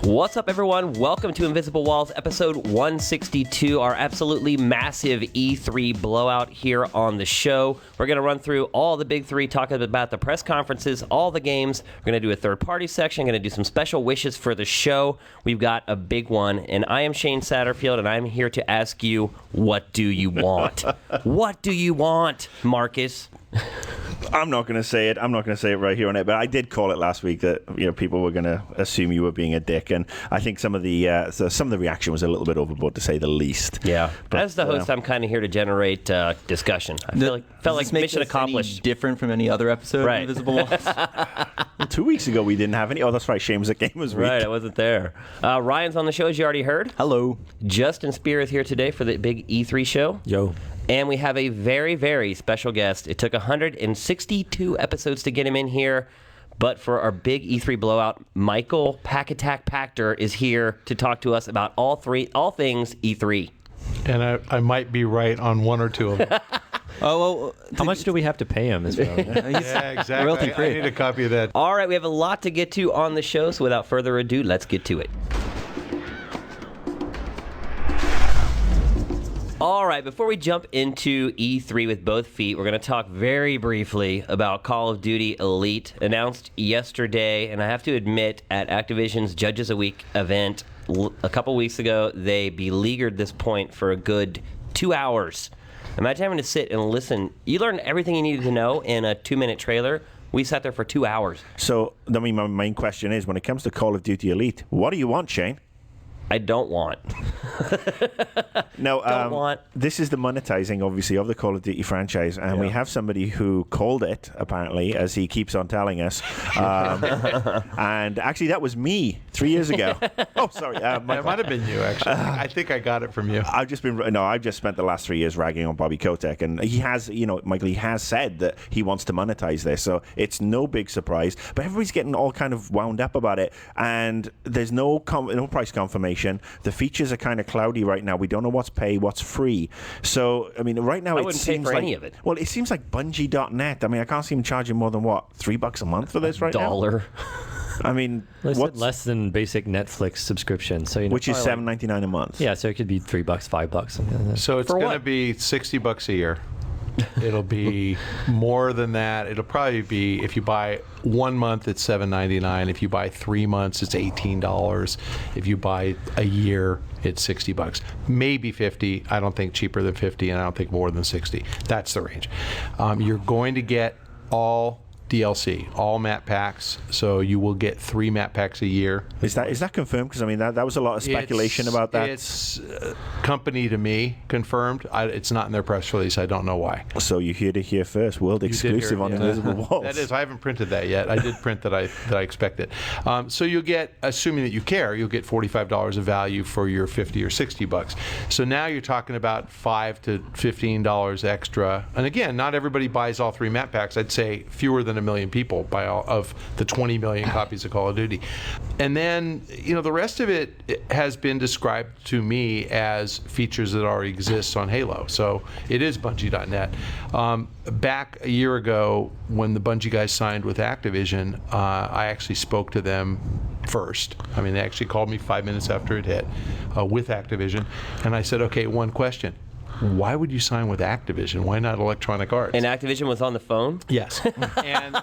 What's up, everyone? Welcome to Invisible Walls, episode 162, our absolutely massive E3 blowout here on the show. We're going to run through all the big three, talking about the press conferences, all the games. We're going to do a third-party section, going to do some special wishes for the show. We've got a big one, and I am Shane Satterfield, and I'm here to ask you, what do you want? What do you want, Marcus? I'm not going to say it. I'm not going to say it right here on it. But I did call it last week that people were going to assume you were being a dick, and I think some of the reaction was a little bit overboard, to say the least. Yeah. But, as the host, I'm kind of here to generate discussion. I felt like mission accomplished. Different from any other episode of Invisible Walls. 2 weeks ago we didn't have any. Oh, that's right. Shane was at Gamers Week. Right, I wasn't there. Ryan's on the show, as you already heard. Hello. Justin Spear is here today for the big E3 show. Yo. And we have a very, very special guest. It took 162 episodes to get him in here. But for our big E3 blowout, Michael Pack Attack Pachter is here to talk to us about all things E3. And I might be right on one or two of them. How much do we have to pay him? Yeah, exactly. royalty free. I need a copy of that. All right, we have a lot to get to on the show, so without further ado, let's get to it. All right, before we jump into E3 with both feet, we're going to talk very briefly about Call of Duty Elite, announced yesterday. And I have to admit, at Activision's Judges a Week event a couple weeks ago, they beleaguered this point for a good 2 hours. Imagine having to sit and listen. You learned everything you needed to know in a 2-minute trailer. We sat there for 2 hours. So, I mean, my main question is, when it comes to Call of Duty Elite, what do you want, Shane? I don't want. No, this is the monetizing, obviously, of the Call of Duty franchise, and we have somebody who called it, apparently, as he keeps on telling us. And actually, that was me 3 years ago. Oh, sorry. It might have been you, actually. I think I got it from you. I've just spent the last 3 years ragging on Bobby Kotick, and he has, Michael, he has said that he wants to monetize this, so it's no big surprise. But everybody's getting all kind of wound up about it, and there's no price confirmation. The features are kind of cloudy right now. We don't know what's pay, what's free. So, I mean, right now it seems like any of it. Well, it seems like Bungie.net. I mean, I can't see them charging more than what, $3 a month for this right now. $1. I mean, what's less than basic Netflix subscription? So which is $7.99 a month. Yeah, so it could be $3, $5, something like that. So it's going to be $60 a year. It'll be more than that. It'll probably be, if you buy 1 month, it's $7.99. If you buy 3 months, it's $18. If you buy a year, it's $60. Maybe $50. I don't think cheaper than $50, and I don't think more than $60. That's the range. You're going to get all DLC, all map packs, so you will get 3 map packs a year. Is that confirmed? Because I mean that was a lot of speculation about that. It's company to me confirmed. It's not in their press release. I don't know why. So you heard it here first. World exclusive on Invisible Walls. That is. I haven't printed that yet. I did print that I expected. So you'll get, assuming that you care, you'll get $45 of value for your $50 or $60. So now you're talking about $5 to $15 extra. And again, not everybody buys all 3 map packs. I'd say fewer than 1 million people buy all of the 20 million copies of Call of Duty. And then, the rest of it has been described to me as features that already exist on Halo. So it is Bungie.net. Back a year ago, when the Bungie guys signed with Activision, I actually spoke to them first. I mean, they actually called me 5 minutes after it hit with Activision. And I said, okay, one question. Why would you sign with Activision? Why not Electronic Arts? And Activision was on the phone? Yes. and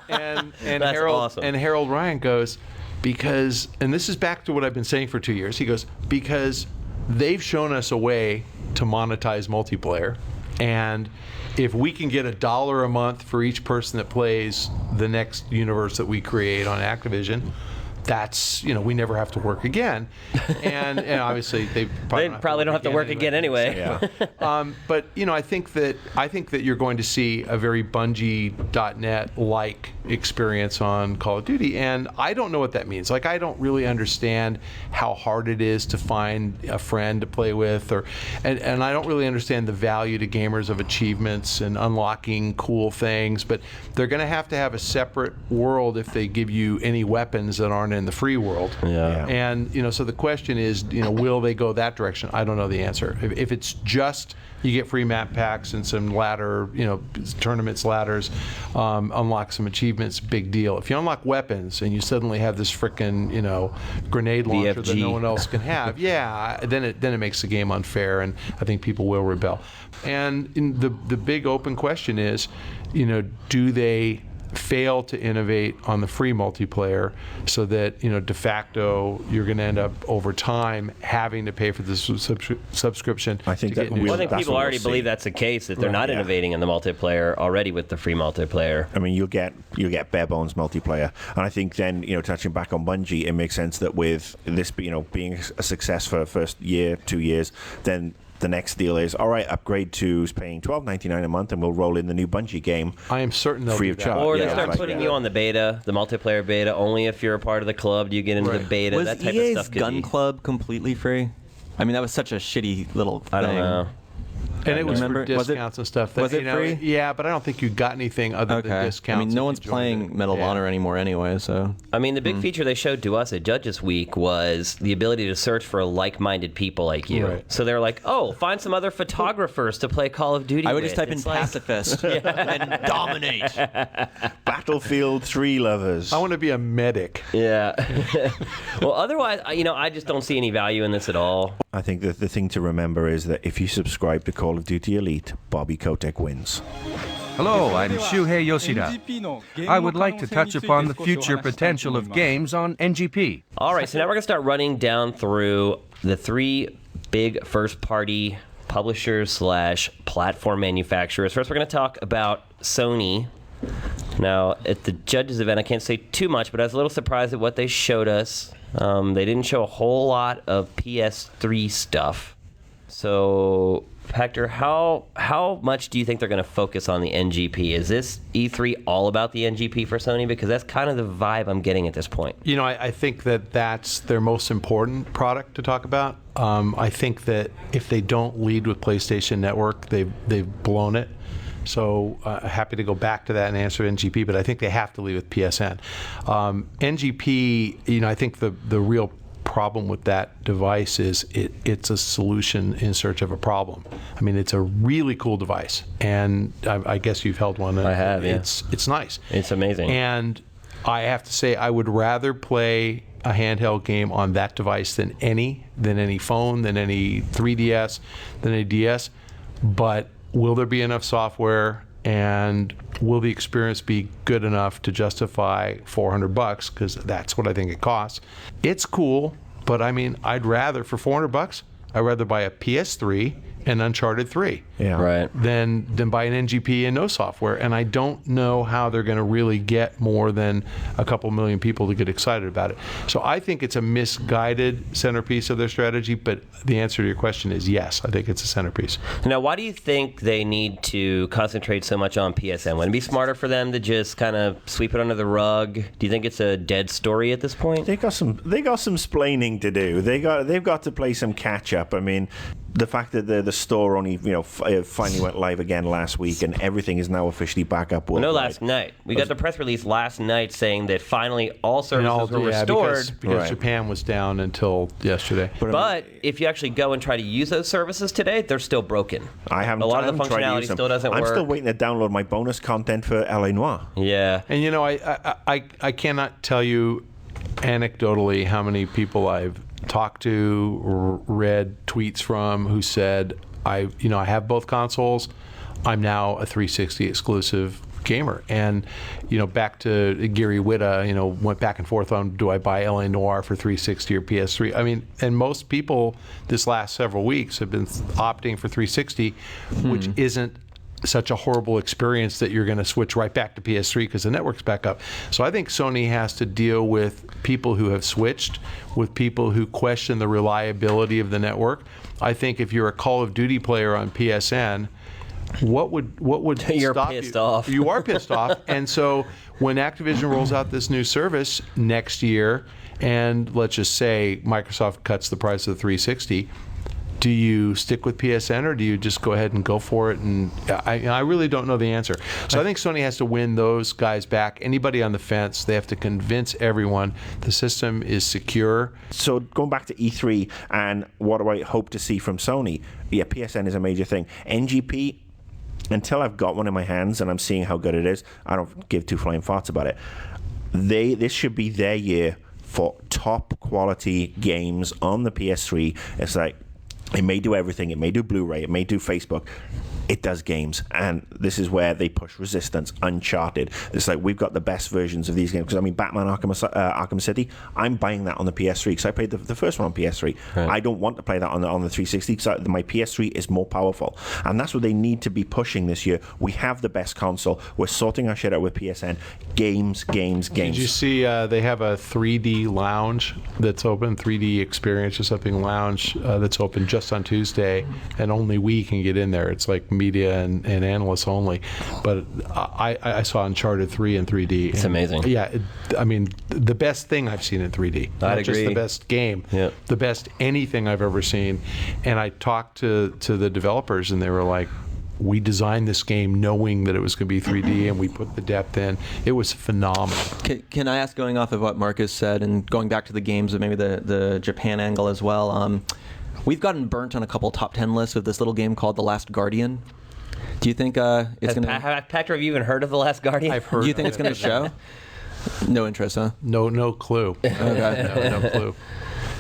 That's awesome. And Harold Ryan goes, because, and this is back to what I've been saying for 2 years, he goes, because they've shown us a way to monetize multiplayer, and if we can get $1 a month for each person that plays the next universe that we create on Activision, that's, we never have to work again. And obviously they probably don't have to work again anyway. Yeah. But I think that you're going to see a very Bungie.net like experience on Call of Duty, and I don't know what that means. Like, I don't really understand how hard it is to find a friend to play with, and I don't really understand the value to gamers of achievements and unlocking cool things. But they're going to have a separate world if they give you any weapons that aren't aren't in the free world. Yeah. And so the question is, will they go that direction? I don't know the answer. If it's just you get free map packs and some ladder, tournaments, ladders, unlock some achievements, big deal. If you unlock weapons and you suddenly have this frickin', grenade launcher that no one else can have, then it makes the game unfair, and I think people will rebel. And the big open question is, do they fail to innovate on the free multiplayer so that de facto you're going to end up over time having to pay for the subscription? I think that I think people already believe that's the case, that they're not innovating in the multiplayer already with the free multiplayer. I mean, you'll get bare bones multiplayer, and I think then touching back on Bungie, it makes sense that with this being a success for the first year, 2 years, then the next deal is, all right, upgrade to paying $12.99 a month, and we'll roll in the new Bungie game. I am certain they'll free of charge. Or they start putting you on the beta, the multiplayer beta. Only if you're a part of the club do you get into the beta. Was that type EA's of stuff. Gun Club completely free? I mean, that was such a shitty little thing. I don't know. And it was Remember, for discounts and stuff. Was it free? Yeah, but I don't think you got anything other than discounts. I mean, no if one's you joined playing it. Medal of Honor anymore anyway, so. I mean, the big feature they showed to us at Judges Week was the ability to search for like-minded people like you. Right. So they're like, oh, find some other photographers to play Call of Duty I would with. just type in It's like- pacifist and dominate. Battlefield 3 lovers. I want to be a medic. Yeah. Well, otherwise, I just don't see any value in this at all. I think that the thing to remember is that if you subscribe to Call of Duty Elite, Bobby Kotick wins. Hello, I'm Shuhei Yoshida. I would like to touch upon the future potential of games on NGP. All right, so now we're going to start running down through the 3 big first-party publishers / platform manufacturers. First, we're going to talk about Sony. Now, at the Judges event, I can't say too much, but I was a little surprised at what they showed us. They didn't show a whole lot of PS3 stuff. So, Hector, how much do you think they're going to focus on the NGP? Is this E3 all about the NGP for Sony? Because that's kind of the vibe I'm getting at this point. I think that's their most important product to talk about. I think that if they don't lead with PlayStation Network, they've blown it. So happy to go back to that and answer NGP, but I think they have to lead with PSN. NGP, I think the real problem with that device is it's a solution in search of a problem. I mean, it's a really cool device, and I guess you've held one. I have, yeah. It's nice. It's amazing. And I have to say, I would rather play a handheld game on that device than any phone, than any 3DS, than any DS. But will there be enough software, and will the experience be good enough to justify $400? Because that's what I think it costs. It's cool, but I mean, I'd rather, for $400, I'd rather buy a PS3 and Uncharted 3 Right. than buy an NGP and no software. And I don't know how they're going to really get more than a couple million people to get excited about it. So I think it's a misguided centerpiece of their strategy, but the answer to your question is yes, I think it's a centerpiece. Now, why do you think they need to concentrate so much on PSN? Wouldn't it be smarter for them to just kind of sweep it under the rug? Do you think it's a dead story at this point? They got some splaining to do. They've got to play some catch up. I mean, the fact that the store only finally went live again last week, and everything is now officially back up worldwide. No, last night. We got the press release last night saying that finally all services were restored. Because Right. Japan was down until yesterday. But if you actually go and try to use those services today, they're still broken. I haven't. A lot of the tried to functionality use them. still doesn't I'm work. still waiting to download my bonus content for L.A. Noire. Yeah. And I cannot tell you anecdotally how many people I've talked to, read tweets from, who said, I have both consoles. I'm now a 360 exclusive gamer. And back to Gary Whitta, went back and forth on, do I buy L.A. Noire for 360 or PS3? I mean, and most people this last several weeks have been opting for 360, which isn't such a horrible experience that you're going to switch right back to PS3 because the network's back up. So I think Sony has to deal with people who have switched, with people who question the reliability of the network. I think if you're a Call of Duty player on PSN, what would You're stop pissed you? off. You are pissed off. And so when Activision rolls out this new service next year, and let's just say Microsoft cuts the price of the 360, do you stick with PSN or do you just go ahead and go for it? And I really don't know the answer. So I think Sony has to win those guys back. Anybody on the fence, they have to convince everyone the system is secure. So going back to E3 and what do I hope to see from Sony? Yeah, PSN is a major thing. NGP, until I've got one in my hands and I'm seeing how good it is, I don't give two flying farts about it. This should be their year for top quality games on the PS3. It's like, it may do everything. It may do Blu-ray. It may do Facebook. It does games. And this is where they push Resistance, Uncharted. It's like, we've got the best versions of these games. Because, I mean, Batman Arkham City, I'm buying that on the PS3 because I played the first one on PS3. Right. I don't want to play that on the 360 because my PS3 is more powerful. And that's what they need to be pushing this year. We have the best console. We're sorting our shit out with PSN. Games. Did you see they have a 3D lounge that's open, 3D experience or something lounge that's open just on Tuesday, and only we can get in there. It's like media and analysts only. But I saw Uncharted 3 in 3D. It's amazing. Yeah, I mean, the best thing I've seen in 3D. Not I'd just agree. the best game, Yep. the best anything I've ever seen. And I talked to the developers, and they were like, we designed this game knowing that it was going to be 3D, and we put the depth in. It was phenomenal. Can I ask, going off of what Marcus said and going back to the games, but maybe the Japan angle as well, we've gotten burnt on a couple top 10 lists with this little game called The Last Guardian. Do you think it's going to... Patrick, have you even heard of The Last Guardian? I've heard. Do you think it's going to show? No interest, huh? No clue. Okay. No clue.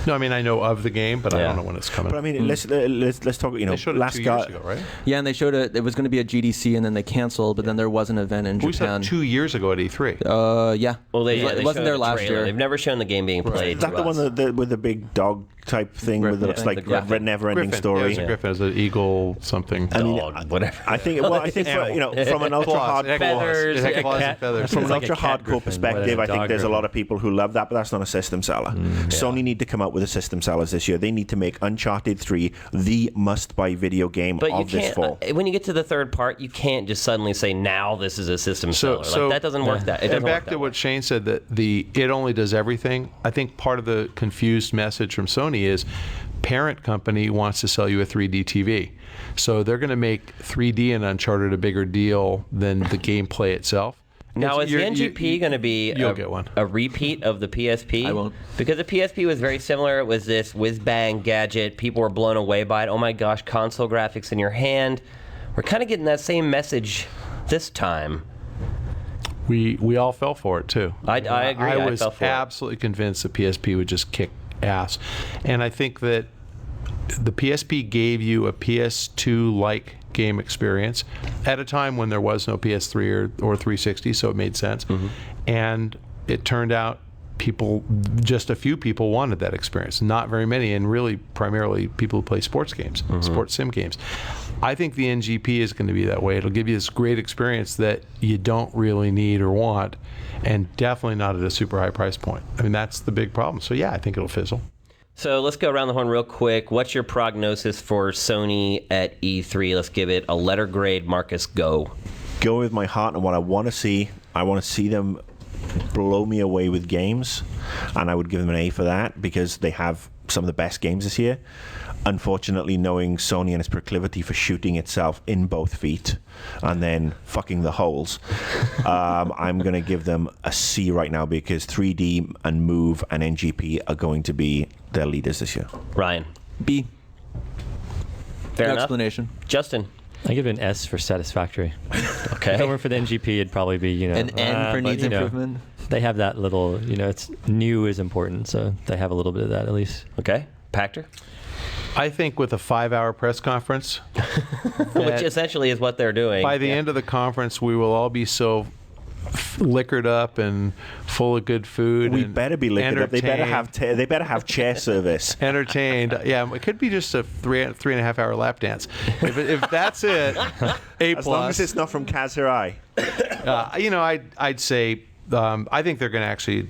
No, I mean, I know of the game, but I don't know when it's coming. But I mean, let's talk. they showed it 2 years ago, right? Yeah, and they showed it was going to be a GDC, and then they canceled, but then there was an event in We saw Japan. 2 years ago at E3. Yeah. Well, it wasn't showed there a last trailer. year. They've never shown the game being played. Is that the one with the big dog type thing Griffin, with it's yeah. like The Griffin. a never-ending Griffin. story? Yeah, it was a Griffin. It was an eagle something. Dog, whatever. I think from an ultra Claws. It had hardcore Feathers, It had a claws cat. and feathers. from an like a ultra cat hardcore griffin, perspective, but I a think dog there's a lot griffin. of people who love that, but that's not a system seller. Sony need to come up with a system sellers this year. They need to make Uncharted 3 the must-buy video game But you of this can't. fall. When you get to the third part, you can't just suddenly say, "Now this is a system seller." Like, that doesn't work. It doesn't and back work to that what way. Shane said, that it only does everything. I think part of the confused message from Sony is parent company wants to sell you a 3D TV. So they're going to make 3D in Uncharted a bigger deal than the gameplay itself. Now, is the NGP going to be You'll get one. a repeat of the PSP? I won't. Because the PSP was very similar. It was this whiz-bang gadget. People were blown away by it. Oh my gosh, console graphics in your hand. We're kind of getting that same message this time. We all fell for it too. I agree. I I was fell for it. absolutely convinced the PSP would just kick ass, and I think that the PSP gave you a PS2-like game experience at a time when there was no PS3 or 360, so it made sense. And it turned out just a few people wanted that experience, not very many, and really primarily people who play sports games, sports sim games. I think the NGP is going to be that way. It'll give you this great experience that you don't really need or want, and definitely not at a super high price point. I mean, that's the big problem. So yeah, I think it'll fizzle. So let's go around the horn real quick. What's your prognosis for Sony at E3? Let's give it a letter grade. Marcus, go. Go with my heart and what I want to see. I want to see them blow me away with games, and I would give them an A for that because they have some of the best games this year. Unfortunately, knowing Sony and its proclivity for shooting itself in both feet and then fucking the holes, I'm going to give them a C right now because 3D and Move and NGP are going to be their leaders this year. Ryan. B. Fair No enough. explanation. Justin. I give it an S for satisfactory. Okay. If it weren't for the NGP, it'd probably be, An N for but, needs improvement. They have that little, it's new is important, so they have a little bit of that at least. Okay. Pactor. I think with a 5-hour press conference, Which essentially is what they're doing. by the end of the conference, we will all be so liquored up and full of good food. We and better be liquored up. They better have chair service. entertained. Yeah, it could be just a 3.5 hour lap dance. If that's it, A+. As long as it's not from Kaz Hirai. I'd say I think they're going to actually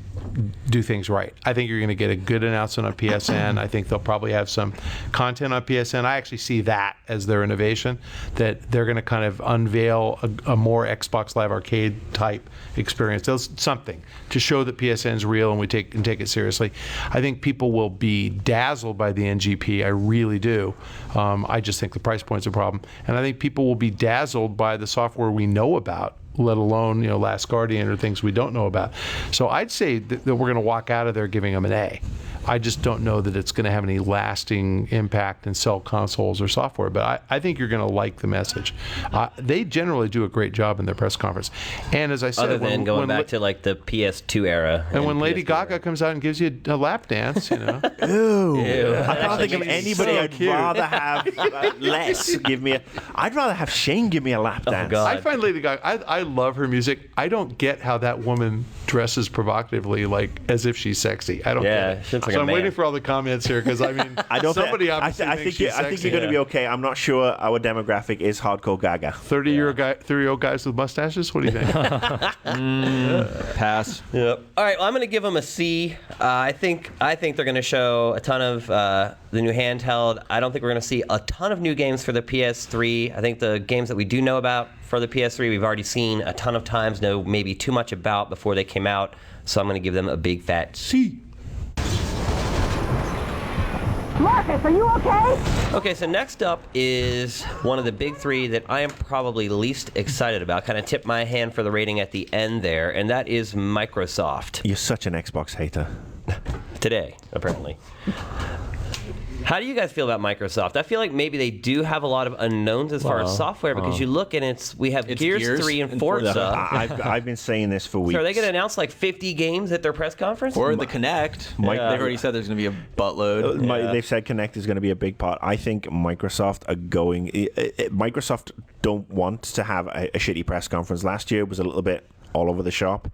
do things right. I think you're going to get a good announcement on PSN. I think they'll probably have some content on PSN. I actually see that as their innovation, that they're going to kind of unveil a more Xbox Live Arcade type experience. There's something to show that PSN is real and we take it seriously. I think people will be dazzled by the NGP. I really do. I just think the price point's a problem, and I think people will be dazzled by the software we know about, let alone Last Guardian or things we don't know about. So I'd say that we're going to walk out of there giving them an A. I just don't know that it's going to have any lasting impact and sell consoles or software, but I think you're going to like the message. They generally do a great job in their press conference. And as I said, Other than going back to like the PS2 era. And when Lady Gaga comes out and gives you a lap dance, Ew. I can't think of anybody I'd rather have less give me I'd rather have Shane give me a lap dance. God. I find Lady Gaga, I love her music. I don't get how that woman dresses provocatively, like as if she's sexy. I don't get it. She looks like So a I'm man. waiting for all the comments here, because I mean, somebody obviously thinks she's I think sexy. you're going to be okay. I'm not sure our demographic is hardcore Gaga. 30-year-old guys with mustaches. What do you think? Pass. Yep. All right, well, I'm going to give them a C. I think they're going to show a ton of the new handheld. I don't think we're going to see a ton of new games for the PS3. I think the games that we do know about for the PS3, we've already seen a ton of times, know maybe too much about before they came out. So I'm going to give them a big fat C. Marcus, are you okay? Okay, so next up is one of the big three that I am probably least excited about. Kind of tip my hand for the rating at the end there, and that is Microsoft. You're such an Xbox hater. Today, apparently. How do you guys feel about Microsoft? I feel like maybe they do have a lot of unknowns as far as software, because you look and we have Gears 3 and Forza. I've been saying this for weeks. So are they going to announce like 50 games at their press conference? Or the Kinect. They've already said there's going to be a buttload. They've said Kinect is going to be a big part. I think Microsoft are going. Microsoft don't want to have a shitty press conference. Last year was a little bit all over the shop.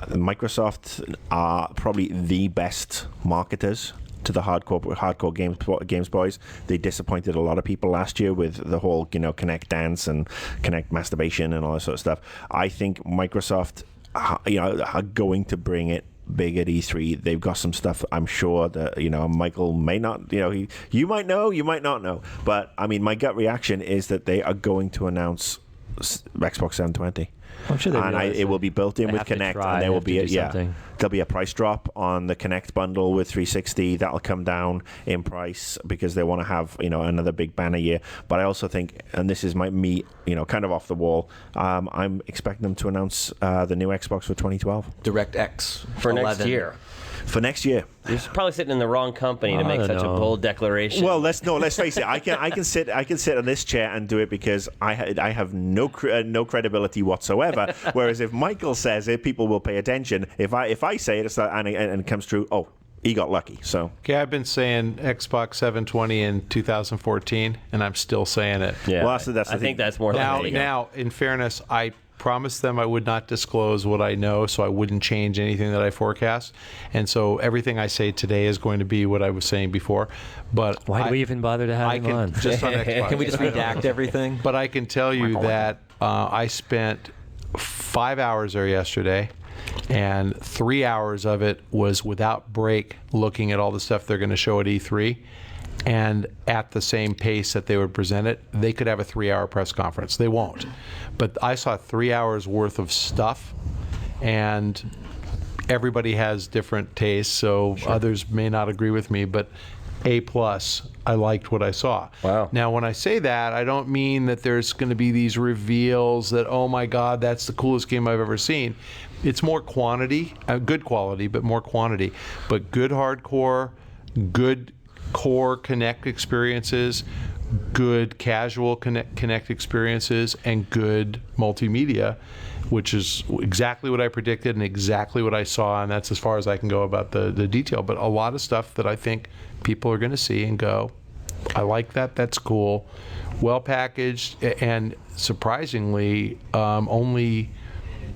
Microsoft are probably the best marketers to the hardcore games boys. They disappointed a lot of people last year with the whole Kinect dance and Kinect masturbation and all that sort of stuff. I think Microsoft are going to bring it big at E3. They've got some stuff, I'm sure, that Michael may not, you might know, you might not know, but I mean, my gut reaction is that they are going to announce Xbox 720. I'm sure they and it will be built in with Kinect, and there will be there'll be a price drop on the Kinect bundle with 360. That'll come down in price because they want to have another big banner year. But I also think, and this is me kind of off the wall, I'm expecting them to announce the new Xbox for 2012 DirectX for 11. next year. For next year. You're probably sitting in the wrong company to make such a bold declaration. Well, let's face it. I can sit on this chair and do it because I have no credibility whatsoever. Whereas if Michael says it, people will pay attention. If I say it, and it comes true, oh, he got lucky. So Okay, I've been saying Xbox 720 in 2014, and I'm still saying it. yeah, well, that's I think that's more likely. Now, in fairness, I promised them I would not disclose what I know, so I wouldn't change anything that I forecast. And so everything I say today is going to be what I was saying before. But Why do we even bother to have him on? Just on Xbox. Can we just redact everything? But I can tell you that I spent 5 hours there yesterday, and 3 hours of it was without break looking at all the stuff they're going to show at E3. And at the same pace that they would present it, they could have a 3-hour press conference. They won't. But I saw 3 hours worth of stuff, and everybody has different tastes, so others may not agree with me, but A+, I liked what I saw. Wow. Now, when I say that, I don't mean that there's going to be these reveals that, oh my God, that's the coolest game I've ever seen. It's more quantity, good quality, but more quantity. But good hardcore, good core Kinect experiences, good casual Kinect experiences, and good multimedia, which is exactly what I predicted and exactly what I saw, and that's as far as I can go about the detail. But a lot of stuff that I think people are going to see and go, I like that, that's cool, well packaged, and surprisingly, only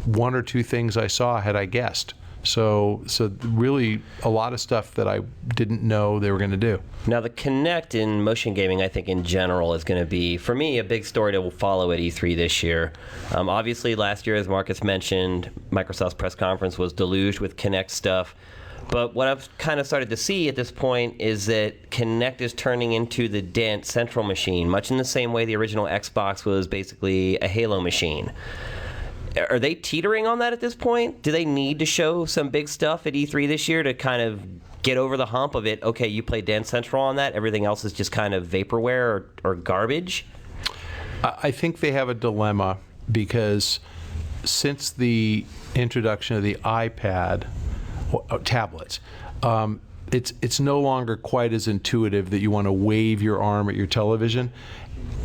one or two things I saw had I guessed. So really a lot of stuff that I didn't know they were going to do. Now, the Kinect in motion gaming, I think, in general, is going to be, for me, a big story to follow at E3 this year. Obviously, last year, as Marcus mentioned, Microsoft's press conference was deluged with Kinect stuff. But what I've kind of started to see at this point is that Kinect is turning into the Dance Central machine, much in the same way the original Xbox was basically a Halo machine. Are they teetering on that at this point? Do they need to show some big stuff at E3 this year to kind of get over the hump of it? Okay, you play Dance Central on that. Everything else is just kind of vaporware or garbage? I think they have a dilemma because since the introduction of the iPad, tablets, it's no longer quite as intuitive that you want to wave your arm at your television.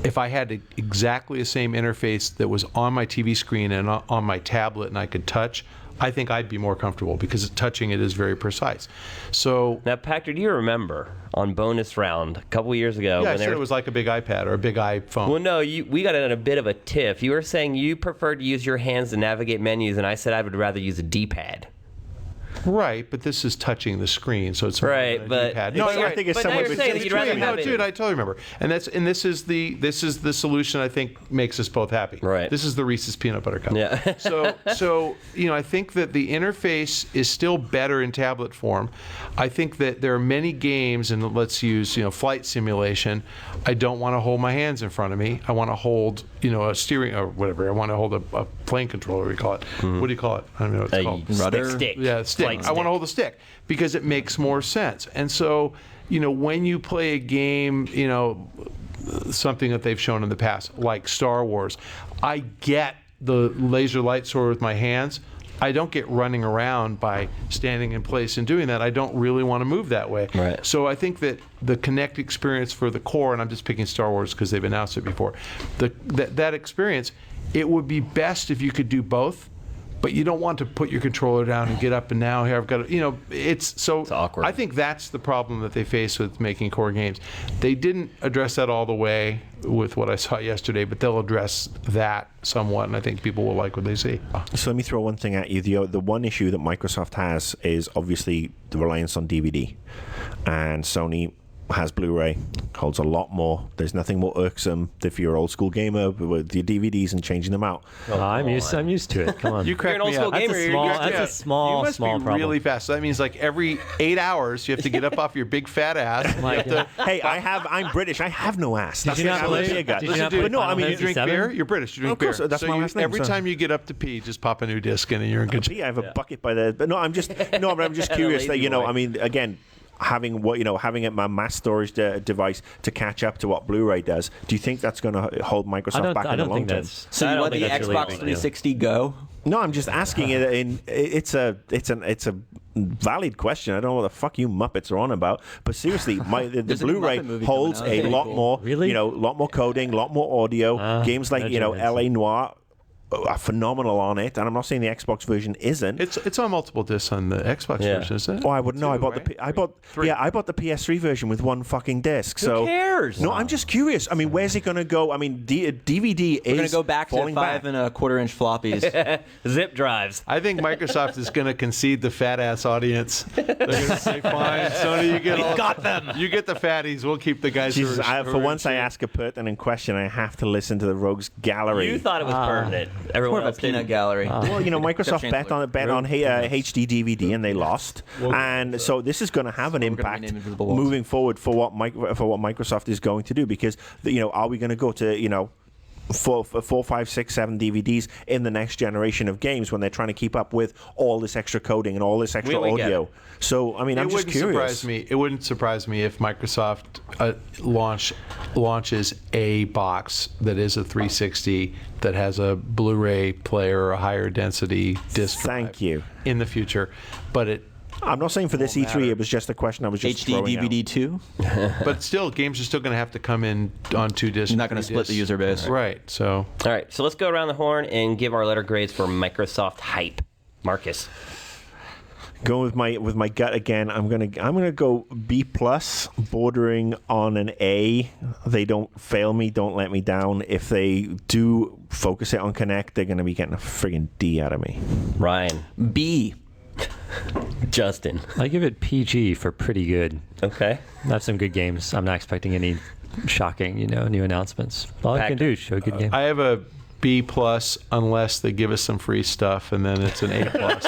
If I had exactly the same interface that was on my TV screen and on my tablet and I could touch, I think I'd be more comfortable because touching it is very precise. So now, Patrick, do you remember on bonus round a couple years ago? Yeah, I said it was like a big iPad or a big iPhone. Well, no, we got in a bit of a tiff. You were saying you preferred to use your hands to navigate menus, and I said I would rather use a D-pad. Right, but this is touching the screen, so it's right. But no, I think it's somewhat saying you'd rather have it. Dude, I totally remember, and this is the solution I think makes us both happy. Right. This is the Reese's peanut butter cup. Yeah. so I think that the interface is still better in tablet form. I think that there are many games, and let's use flight simulation. I don't want to hold my hands in front of me. I want to hold a steering or whatever. I want to hold a plane controller. We call it. What do you call it? I don't know what it's called. Rudder. Stick. Yeah, stick. I want to hold the stick because it makes more sense. And so, when you play a game, something that they've shown in the past, like Star Wars, I get the laser light sword with my hands. I don't get running around by standing in place and doing that. I don't really want to move that way. Right. So I think that the Kinect experience for the core, and I'm just picking Star Wars because they've announced it before, that experience, it would be best if you could do both. But you don't want to put your controller down and get up and now here I've got to, it's awkward. I think that's the problem that they face with making core games. They didn't address that all the way with what I saw yesterday, but they'll address that somewhat, and I think people will like what they see. So let me throw one thing at you. The one issue that Microsoft has is obviously the reliance on DVD, and Sony has Blu-ray, holds a lot more. There's nothing more irksome if you're an old school gamer with your DVDs and changing them out. I'm used to it. Come on. You crack You're an me old up. school gamer. That's a small You must be problem. really fast. So that means like every 8 hours you have to get up off your big fat ass. You have to, Hey, I'm British. I have no ass. Did you not I'm play- a beer guy. did you not But play no, I Final mean, you Fantasy drink VII? beer? You're British. You drink Of course, beer. that's so my you, last name, every so- time you get up to pee, just pop a new disc in and you're in good shape. I have a bucket by the. But no, I'm just curious that Lazy boy. I mean, again, having my mass storage device to catch up to what Blu-ray does. Do you think that's going to hold Microsoft back I in the don't long think term? that's. So I you don't want the think that's really a Xbox big deal. 360 Go? No, I'm just asking it. It's a valid question. I don't know what the fuck you Muppets are on about, but seriously, the There's a new Blu-ray Muppet movie holds coming out. a That's lot pretty more. Really? Lot more coding, lot more audio. Games like no chance. L.A. Noire are phenomenal on it, and I'm not saying the Xbox version isn't. It's on multiple discs on the Xbox Yeah. version, isn't it? Oh, I wouldn't know. I bought right? I bought Three. I bought the PS3 version with one fucking disc. So cares? No, I'm just curious. I mean, where's it going to go? I mean, DVD is We're going to go back to falling 5 back. and 1/4 inch floppies. Zip drives. I think Microsoft is going to concede the fat ass audience. They're going to say, "Fine, Sony, you get all got them. You get the fatties. We'll keep the guys." Jesus, who are, for once I ask a pertinent question, I have to listen to the Rogues Gallery. You thought it was pertinent. Everyone More of else a peanut didn't. gallery. Well, Microsoft Except bet on HD DVD and they lost, and so this is going to have an We're gonna impact rename Invisible Walls. moving forward for what Microsoft is going to do, because are we going to go to 4, 5, 6, 7 DVDs in the next generation of games when they're trying to keep up with all this extra coding and all this extra We get audio? it. So I mean, I'm just curious. It wouldn't surprise me if Microsoft launches a box that is a 360 that has a Blu-ray player or a higher density disc drive Thank you. in the future, but I'm not saying for this E3. It was just a question I was just HD throwing DVD out. 2. but still, games are still going to have to come in on 2 discs. You're not going to 3 split the discs. user base. Right. So All right, so let's go around the horn and give our letter grades for Microsoft hype. Marcus. Going with my gut again, I'm gonna go B+, bordering on an A. They don't fail me, don't let me down. If they do focus it on Kinect, they're gonna be getting a friggin' D out of me. Ryan. B. Justin. I give it PG for pretty good. Okay. I have some good games. I'm not expecting any shocking, new announcements. All I can do is show a good game. I have a B+ unless they give us some free stuff, and then it's an A+.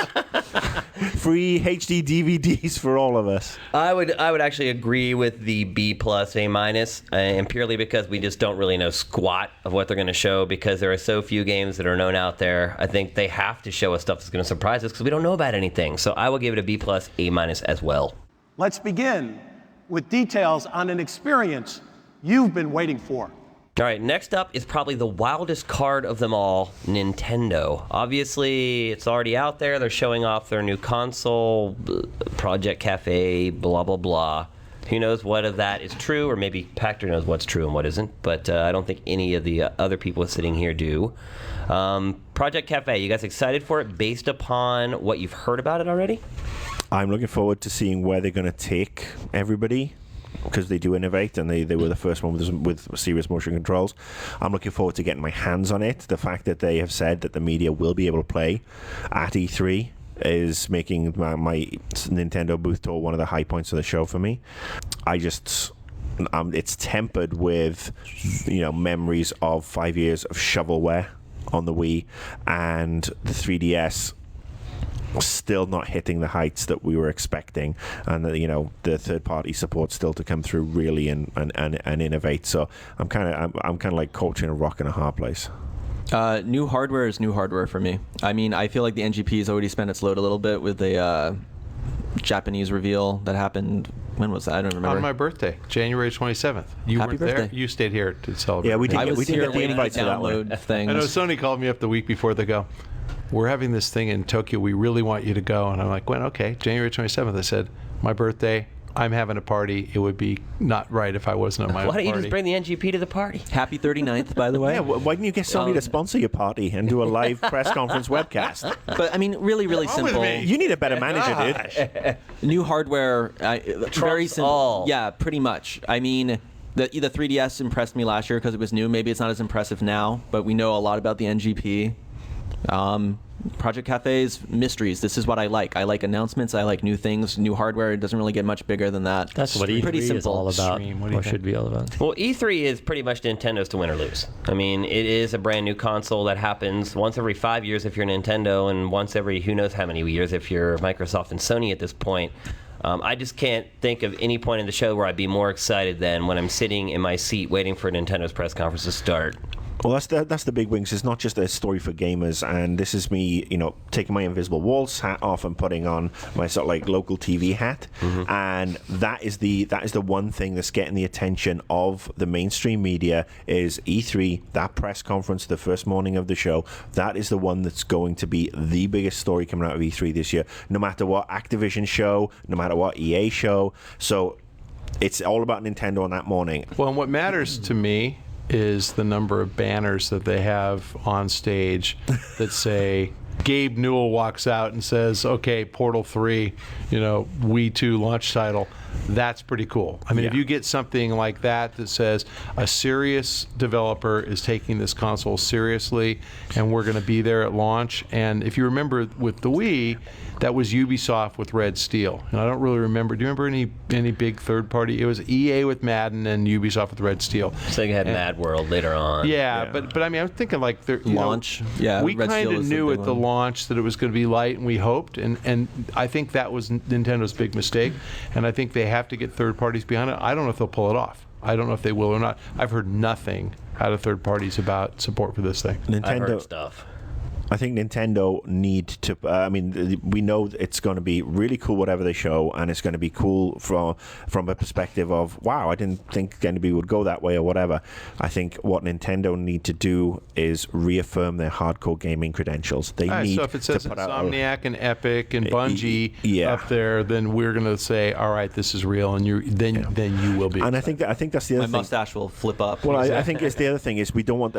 Free HD DVDs for all of us. I would actually agree with the B+, A-, and purely because we just don't really know squat of what they're going to show, because there are so few games that are known out there. I think they have to show us stuff that's going to surprise us because we don't know about anything. So I will give it a B+, A- as well. Let's begin with details on an experience you've been waiting for. All right, next up is probably the wildest card of them all, Nintendo. Obviously, it's already out there. They're showing off their new console, Project Cafe, blah, blah, blah. Who knows what of that is true, or maybe Pactor knows what's true and what isn't, but I don't think any of the other people sitting here do. Project Cafe, you guys excited for it based upon what you've heard about it already? I'm looking forward to seeing where they're going to take everybody, because they do innovate, and they were the first one with serious motion controls. I'm looking forward to getting my hands on it. The fact that they have said that the media will be able to play at E3 is making my Nintendo booth tour one of the high points of the show for me. It's tempered with memories of 5 years of shovelware on the Wii, and the 3DS still not hitting the heights that we were expecting, and the third-party support still to come through really and innovate. So I'm kind of like caught in a rock and a hard place. New hardware is new hardware for me. I mean, I feel like the NGP has already spent its load a little bit with the Japanese reveal that happened. When was that? I don't remember. On my birthday, January 27th. You Happy weren't birthday. there. You stayed here to celebrate. Yeah, we did. I was We did here get the waiting to invites to that one. download things. I know Sony called me up the week before. They go, "We're having this thing in Tokyo. We really want you to go." And I'm like, "When? Okay, January 27th." I said, "My birthday. I'm having a party. It would be not right if I wasn't at my Why don't you party." just bring the NGP to the party? Happy 39th, by the way. Yeah, why didn't you get Sony to sponsor your party and do a live press conference webcast? But I mean, really wrong with simple. me? You need a better manager, dude. New hardware, very simple. all. Yeah, pretty much. I mean, the 3DS impressed me last year because it was new. Maybe it's not as impressive now, but we know a lot about the NGP. Project Cafe's mysteries. This is what I like. I like announcements. I like new things, new hardware. It doesn't really get much bigger than that. That's what E3 pretty is simple. all about, Stream, what do you or think? should be all about. Well, E3 is pretty much Nintendo's to win or lose. I mean, it is a brand new console that happens once every 5 years if you're Nintendo, and once every who knows how many years if you're Microsoft and Sony at this point. I just can't think of any point in the show where I'd be more excited than when I'm sitting in my seat waiting for Nintendo's press conference to start. Well, that's the big wings. It's not just a story for gamers, and this is me, taking my Invisible Walls hat off and putting on my sort of like local TV hat, and that is the one thing that's getting the attention of the mainstream media is E3. That press conference, the first morning of the show, that is the one that's going to be the biggest story coming out of E3 this year. No matter what Activision show, no matter what EA show, so it's all about Nintendo on that morning. Well, and what matters to me is the number of banners that they have on stage that say Gabe Newell walks out and says, "Okay, Portal 3, Wii 2 launch title." That's pretty cool. I mean, if you get something like that says a serious developer is taking this console seriously and we're going to be there at launch. And if you remember with the Wii, that was Ubisoft with Red Steel. And I don't really remember. Do you remember any big third party? It was EA with Madden and Ubisoft with Red Steel. Sega had Mad World later on. Yeah, but I mean, I'm thinking like Launch. Yeah, we Red kind Steel of was the knew big at the one. launch that it was going to be light, and we hoped, and I think that was Nintendo's big mistake, and I think they have to get third parties behind it. I don't know if they'll pull it off. I don't know if they will or not. I've heard nothing out of third parties about support for this thing. I've heard stuff. I think Nintendo need to. We know it's going to be really cool whatever they show, and it's going to be cool from a perspective of wow, I didn't think NB would go that way or whatever. I think what Nintendo need to do is reaffirm their hardcore gaming credentials. They need so if it says to put out Insomniac and Epic and Bungie up there, then we're going to say, all right, this is real, and then you will be. And excited. I think that's the other My thing. mustache will flip up. Well, I think it's the other thing is we don't want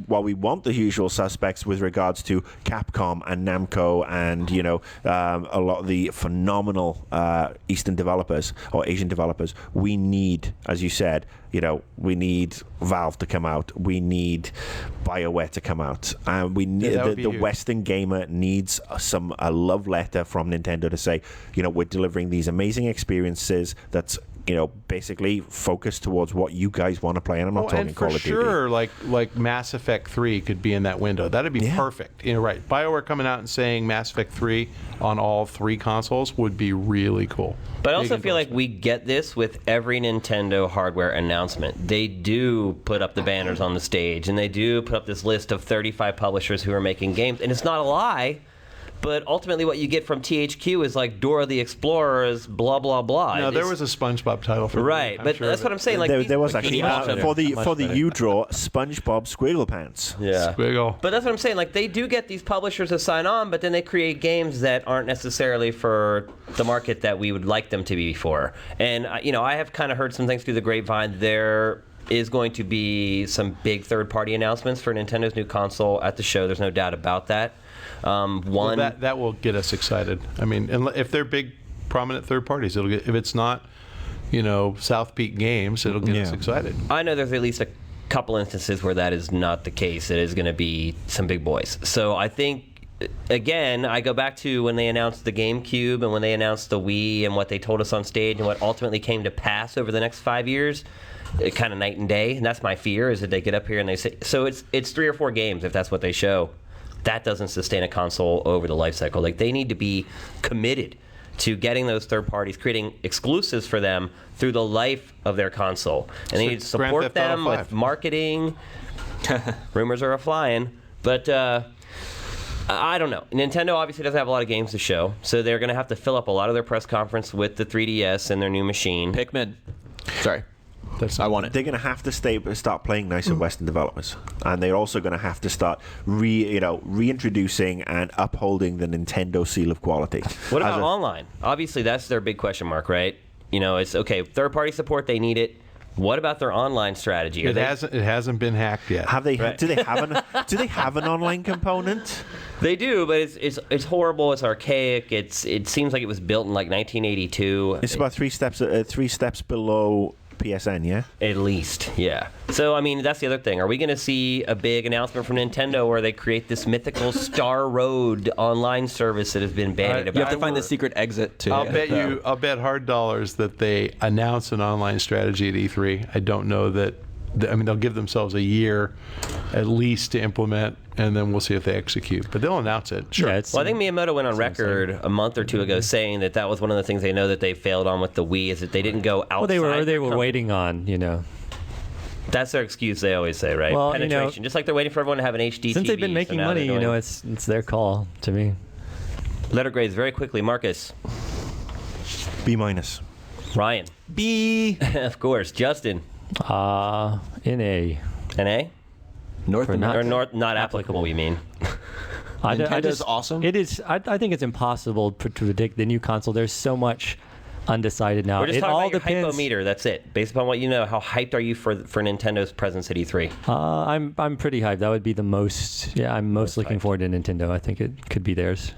while we want the usual suspects with regards to to Capcom and Namco and a lot of the phenomenal Eastern developers or Asian developers. We need, as you said, we need Valve to come out. We need BioWare to come out. And we need the Western gamer needs a love letter from Nintendo to say, we're delivering these amazing experiences that's basically focused towards what you guys want to play. And I'm not talking Call of Duty. Sure, like Mass Effect 3 could be in that window. That'd be perfect. Right. BioWare coming out and saying Mass Effect 3 on all 3 consoles would be really cool. But I also feel like we get this with every Nintendo hardware announcement. They do put up the banners on the stage, and they do put up this list of 35 publishers who are making games. And it's not a lie. But ultimately, what you get from THQ is like Dora the Explorer, blah blah blah. No, there was a SpongeBob title for right, but that's what I'm saying. Like there was actually for the U-Draw SpongeBob Squiggle Pants. Yeah, Squiggle. But that's what I'm saying. Like they do get these publishers to sign on, but then they create games that aren't necessarily for the market that we would like them to be for. And I have kind of heard some things through the grapevine. There is going to be some big third-party announcements for Nintendo's new console at the show. There's no doubt about that. That will get us excited. I mean, if they're big, prominent third parties, it'll get. If it's not, South Peak Games, it'll get us excited. I know there's at least a couple instances where that is not the case. It is going to be some big boys. So I think, again, I go back to when they announced the GameCube and when they announced the Wii and what they told us on stage and what ultimately came to pass over the next 5 years. Kind of night and day, and that's my fear is that they get up here and they say. So it's 3 or 4 games if that's what they show. That doesn't sustain a console over the life cycle. Like they need to be committed to getting those third parties, creating exclusives for them through the life of their console, and they need to support them with marketing. Rumors are flying, but I don't know. Nintendo obviously doesn't have a lot of games to show, so they're going to have to fill up a lot of their press conference with the 3DS and their new machine. Pikmin. Sorry. I want it. They're going to have to start playing nicer Western developers, and they're also going to have to start reintroducing and upholding the Nintendo seal of quality. What about online? Obviously, that's their big question mark, right? It's okay. Third-party support, they need it. What about their online strategy? It hasn't been hacked yet. Have they? Right. Do they have an online component? They do, but it's horrible. It's archaic. It seems like it was built in like 1982. It's about 3 steps below PSN, yeah? At least, yeah. So, I mean, that's the other thing. Are we going to see a big announcement from Nintendo where they create this mythical Star Road online service that has been bandied about? You have to find the secret exit to. I'll bet hard dollars that they announce an online strategy at E3. I don't know that. I mean, they'll give themselves a year at least to implement, and then we'll see if they execute. But they'll announce it. Sure. Yeah, well, I think Miyamoto went on record a month or two ago saying that was one of the things they know that they failed on with the Wii is that they didn't go outside. Well, they were waiting on, That's their excuse. They always say, right? Well, penetration, just like they're waiting for everyone to have an HD since TV. They've been making money, it's their call to me. Letter grades very quickly. Marcus. B-. Ryan. B. Of course. Justin. NA. NA? Not applicable, you mean? Nintendo's awesome. It is. I think it's impossible to predict the new console. There's so much undecided now. We're just it talking all about your depends. hypometer. That's it. Based upon what you know, how hyped are you for Nintendo's presence at E3? I'm pretty hyped. That would be the most. Yeah, I'm most looking forward to Nintendo. I think it could be theirs.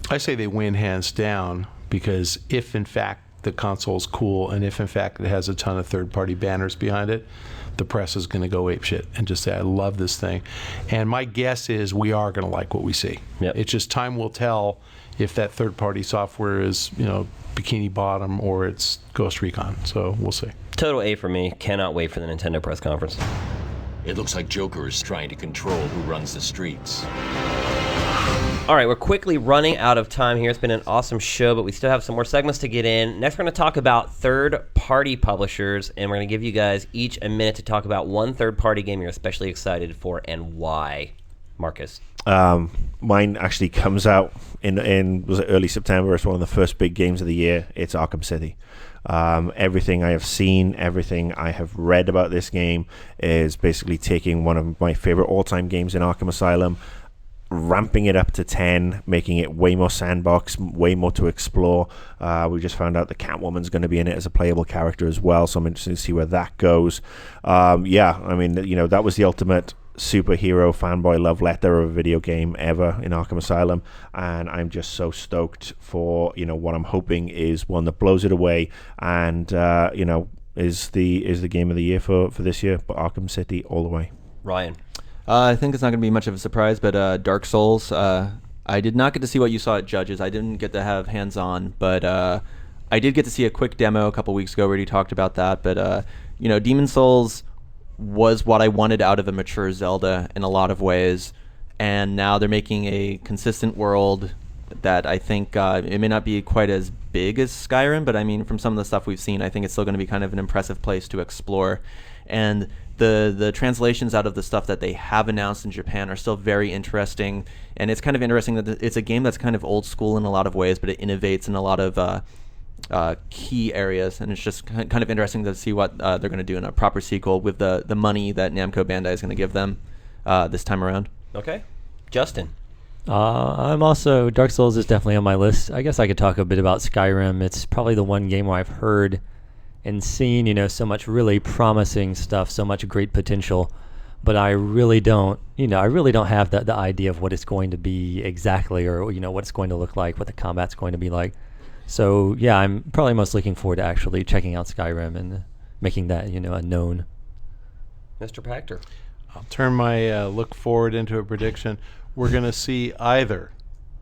I say they win hands down because if in fact the console's cool and if in fact it has a ton of third-party banners behind it, the press is going to go apeshit and just say, I love this thing. And my guess is we are going to like what we see. Yep. It's just time will tell if that third-party software is, Bikini Bottom or it's Ghost Recon. So we'll see. Total A for me. Cannot wait for the Nintendo press conference. It looks like Joker is trying to control who runs the streets. All right, we're quickly running out of time here. It's been an awesome show, but we still have some more segments to get in. Next, we're going to talk about third-party publishers, and we're going to give you guys each a minute to talk about one third-party game you're especially excited for and why. Marcus. Mine actually comes out in was it early September. It's one of the first big games of the year. It's Arkham City. Everything I have seen, everything I have read about this game is basically taking one of my favorite all-time games in Arkham Asylum, ramping it up to 10, making it way more sandbox, way more to explore. We just found out that Catwoman's going to be in it as a playable character as well, so I'm interested to see where that goes. That was the ultimate superhero fanboy love letter of a video game ever in Arkham Asylum, and I'm just so stoked for what I'm hoping is one that blows it away, and is the game of the year for this year. But Arkham City all the way. Ryan. I think it's not going to be much of a surprise, but Dark Souls. I did not get to see what you saw at Judges. I didn't get to have hands-on, but I did get to see a quick demo a couple weeks ago where he talked about that. But Demon Souls was what I wanted out of a mature Zelda in a lot of ways, and now they're making a consistent world that I think it may not be quite as big as Skyrim, but I mean, from some of the stuff we've seen, I think it's still going to be kind of an impressive place to explore. And the translations out of the stuff that they have announced in Japan are still very interesting, and it's kind of interesting that it's a game that's kind of old school in a lot of ways, but it innovates in a lot of key areas, and it's just kind of interesting to see what they're going to do in a proper sequel with the money that Namco Bandai is going to give them this time around. Okay. Justin. I'm also, Dark Souls is definitely on my list. I guess I could talk a bit about Skyrim. It's probably the one game where I've heard and seen, so much really promising stuff, so much great potential, but I really don't have the idea of what it's going to be exactly, or, what it's going to look like, what the combat's going to be like. So, yeah, I'm probably most looking forward to actually checking out Skyrim and making that, a known. Mr. Pachter. I'll turn my look forward into a prediction. We're going to see either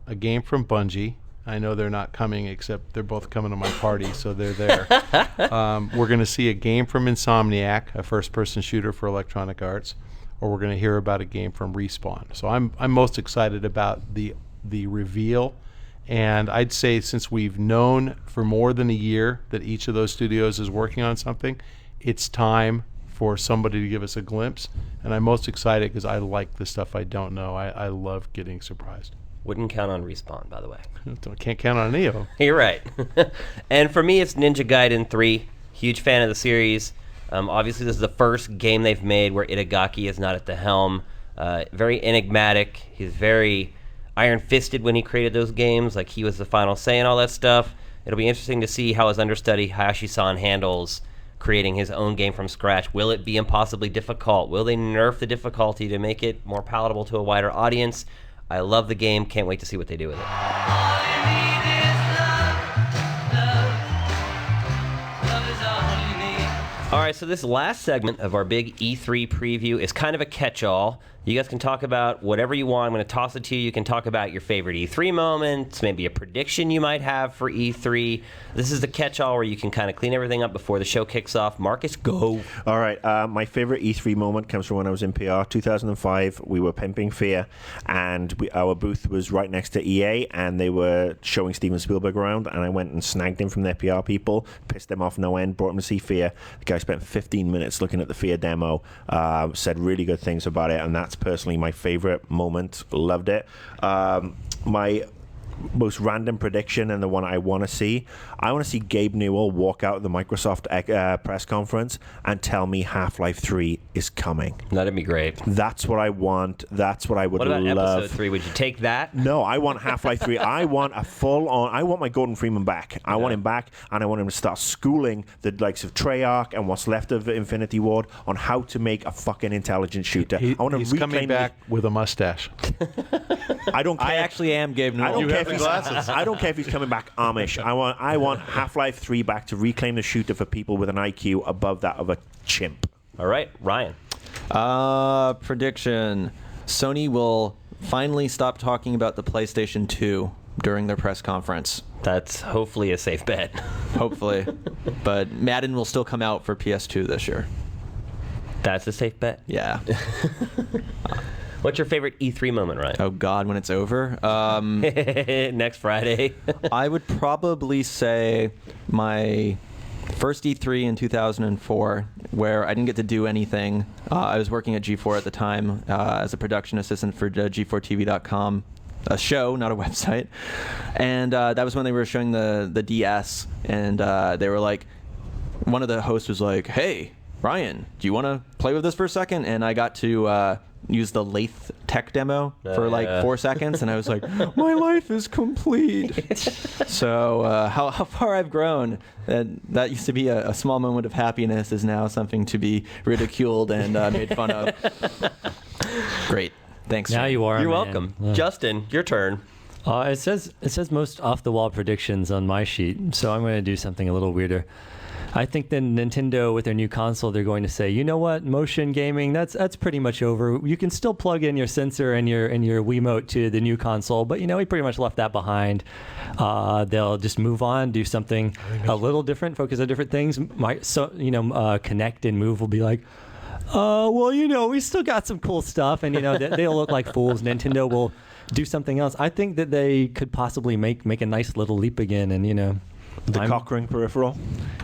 a game from Bungie. I know they're not coming, except they're both coming to my party, so they're there. We're going to see a game from Insomniac, a first-person shooter for Electronic Arts, or we're going to hear about a game from Respawn. So I'm most excited about the reveal. And I'd say since we've known for more than a year that each of those studios is working on something, it's time for somebody to give us a glimpse. And I'm most excited because I like the stuff I don't know. I love getting surprised. Wouldn't count on Respawn, by the way. Can't count on Neo. You're right. And for me, it's Ninja Gaiden 3. Huge fan of the series. Obviously, this is the first game they've made where Itagaki is not at the helm. Very enigmatic. He's very iron-fisted when he created those games, like he was the final say and all that stuff. It'll be interesting to see how his understudy Hayashi-san handles creating his own game from scratch. Will it be impossibly difficult? Will they nerf the difficulty to make it more palatable to a wider audience? I love the game. Can't wait to see what they do with it. All right, so this last segment of our big E3 preview is kind of a catch-all. You guys can talk about whatever you want. I'm going to toss it to you. You can talk about your favorite E3 moments, maybe a prediction you might have for E3. This is the catch-all where you can kind of clean everything up before the show kicks off. Marcus, go. All right, my favorite E3 moment comes from when I was in PR, 2005. We were pimping Fear, and our booth was right next to EA, and they were showing Steven Spielberg around, and I went and snagged him from their PR people, pissed them off no end, brought him to see Fear. The guy spent 15 minutes looking at the Fear demo, said really good things about it, and that's personally my favorite moment. Loved it. My most random prediction, and the one I want to see Gabe Newell walk out of the Microsoft press conference and tell me Half-Life 3 is coming. That'd be great. That's what I want. That's what I would love. What about episode 3? Would you take that? No, I want Half-Life 3. I want a full-on... I want my Gordon Freeman back. I want him back, and I want him to start schooling the likes of Treyarch and what's left of Infinity Ward on how to make a fucking intelligent shooter. I want to he's coming back with a mustache. I don't care. I actually am Gabe Newell. I don't care if he's coming back Amish. I want Half-Life 3 back to reclaim the shooter for people with an IQ above that of a chimp. All right, Ryan. Prediction. Sony will finally stop talking about the PlayStation 2 during their press conference. That's hopefully a safe bet. Hopefully. But Madden will still come out for PS2 this year. That's a safe bet? Yeah. What's your favorite E3 moment, Ryan? Oh, God, when it's over? Next Friday. I would probably say my first E3 in 2004, where I didn't get to do anything. I was working at G4 at the time as a production assistant for G4TV.com. A show, not a website. And that was when they were showing the DS, and they were like, one of the hosts was like, "Hey, Ryan, do you want to play with this for a second?" And I got to use the Lathe tech demo for like 4 seconds, and I was like, my life is complete. So how far I've grown. That used to be a small moment of happiness is now something to be ridiculed and made fun of. Great. Thanks. Now Shane. you are. You're man. welcome. Yeah. Justin, your turn. It says most off the wall predictions on my sheet, so I'm going to do something a little weirder. I think that Nintendo with their new console, they're going to say, you know what, motion gaming, that's pretty much over. You can still plug in your sensor and your Wiimote to the new console, but we pretty much left that behind. They'll just move on, do something a little different, focus on different things. Connect and Move will be like, we still got some cool stuff, and they'll look like fools. Nintendo will do something else. I think that they could possibly make a nice little leap again, and The cock ring peripheral.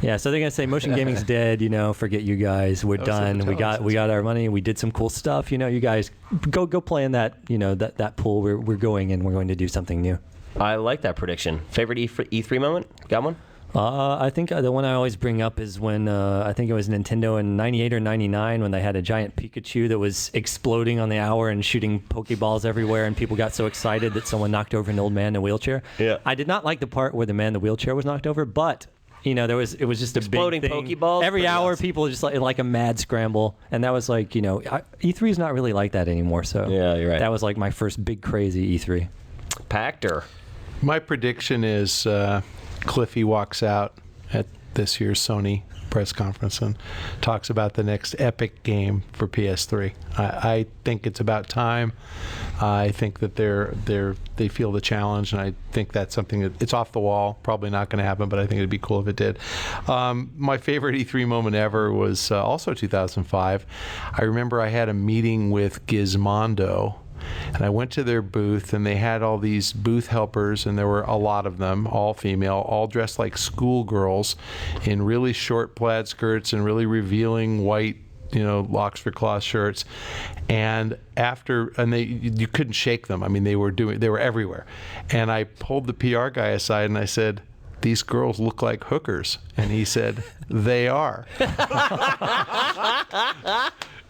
Yeah, so they're gonna say motion gaming's dead. Forget you guys. We're done. We got our money. We did some cool stuff. You guys go play in that that pool. We're going, and we're going to do something new. I like that prediction. Favorite E3 moment? Got one? I think the one I always bring up is when I think it was Nintendo in '98 or '99 when they had a giant Pikachu that was exploding on the hour and shooting Pokeballs everywhere, and people got so excited that someone knocked over an old man in a wheelchair. Yeah. I did not like the part where the man in the wheelchair was knocked over, but it was just a Exploding big thing. Pokeballs? Every Pretty hour, awesome. people just like a mad scramble, and that was like E3 is not really like that anymore. So Yeah, you're right. That was like my first big crazy E3. Pactor. My prediction is Cliffy walks out at this year's Sony press conference and talks about the next epic game for PS3. I think it's about time. I think that they feel the challenge, and I think that's something that it's off the wall. Probably not going to happen, but I think it'd be cool if it did. My favorite E3 moment ever was also 2005. I remember I had a meeting with Gizmondo. And I went to their booth, and they had all these booth helpers, and there were a lot of them, all female, all dressed like schoolgirls in really short plaid skirts and really revealing white, Oxford cloth shirts. And you couldn't shake them. I mean, they were everywhere. And I pulled the PR guy aside and I said, "These girls look like hookers." And he said, "They are."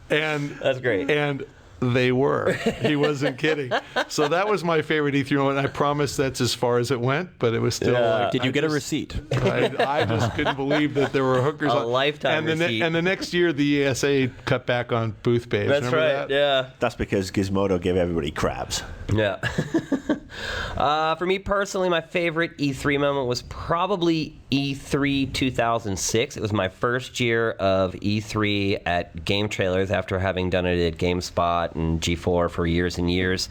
And That's great. And they were. He wasn't kidding. So that was my favorite E3 moment. I promise that's as far as it went, but it was still. Yeah. Did you get a receipt? I just couldn't believe that there were hookers. A lifetime receipt. And the next year, the ESA cut back on booth babes. That's Remember right. that? Yeah. That's because Gizmodo gave everybody crabs. Yeah. For me personally, my favorite E3 moment was probably E3 2006. It was my first year of E3 at GameTrailers after having done it at GameSpot and G4 for years and years.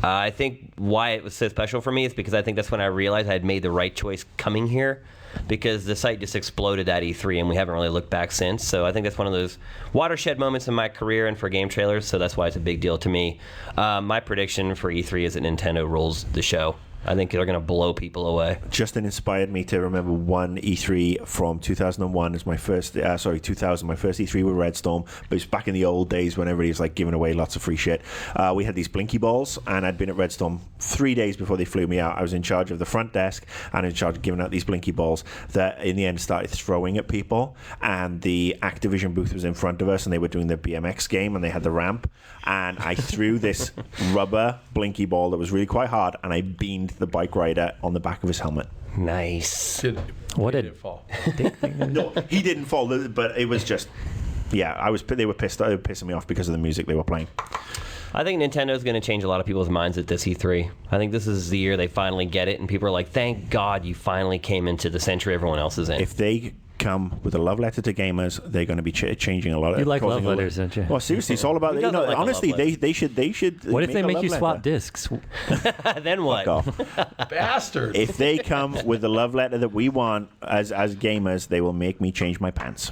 I think why it was so special for me is because I think that's when I realized I had made the right choice coming here, because the site just exploded at E3 and we haven't really looked back since. So I think that's one of those watershed moments in my career and for GameTrailers, so that's why it's a big deal to me. My prediction for E3 is that Nintendo rules the show. I think they're going to blow people away. Justin inspired me to remember one E3 from 2001 as my first, 2000, my first E3 with Redstorm, but it was back in the old days when everybody was like giving away lots of free shit. We had these Blinky balls, and I'd been at Redstorm 3 days before they flew me out. I was in charge of the front desk and in charge of giving out these Blinky balls that in the end started throwing at people, and the Activision booth was in front of us, and they were doing the BMX game, and they had the ramp, and I threw this rubber Blinky ball that was really quite hard, and I beamed the bike rider on the back of his helmet. Nice. What He a did fall. dick thing. No, he didn't fall, but it was just, yeah, they were pissed. They were pissing me off because of the music they were playing. I think Nintendo's going to change a lot of people's minds at this E3. I think this is the year they finally get it, and people are like, thank God you finally came into the century everyone else is in. If they come with a love letter to gamers, they're going to be changing a lot. You like love letters, don't you? Well, seriously, it's all about. Who doesn't like a honestly, love letter? they should. What if they a make love you swap letter. discs? Then what? Fuck off. Bastard. If they come with the love letter that we want as gamers, they will make me change my pants.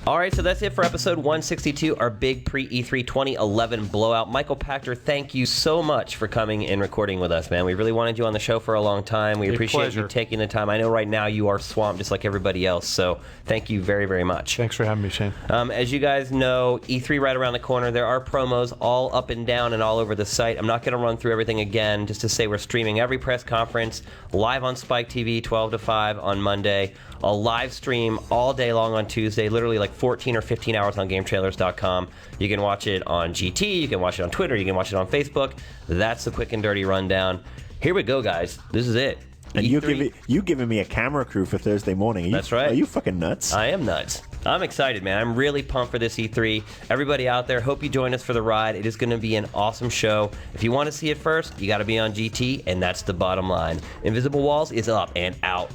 All right, so that's it for episode 162, our big pre-E3 2011 blowout. Michael Pachter, thank you so much for coming and recording with us, man. We really wanted you on the show for a long time. We appreciate pleasure. you taking the time. I know right now you are swamped just like everybody else, so thank you very, very much. Thanks for having me, Shane. As you guys know, E3 right around the corner. There are promos all up and down and all over the site. I'm not going to run through everything again, just to say we're streaming every press conference live on Spike TV, 12 to 5 on Monday. A live stream all day long on Tuesday, literally like 14 or 15 hours on GameTrailers.com. You can watch it on GT, you can watch it on Twitter, you can watch it on Facebook. That's the quick and dirty rundown. Here we go, guys. This is it. And you giving me a camera crew for Thursday morning. That's right. Are you fucking nuts? I am nuts. I'm excited, man. I'm really pumped for this E3. Everybody out there, hope you join us for the ride. It is going to be an awesome show. If you want to see it first, you got to be on GT, and that's the bottom line. Invisible Walls is up and out.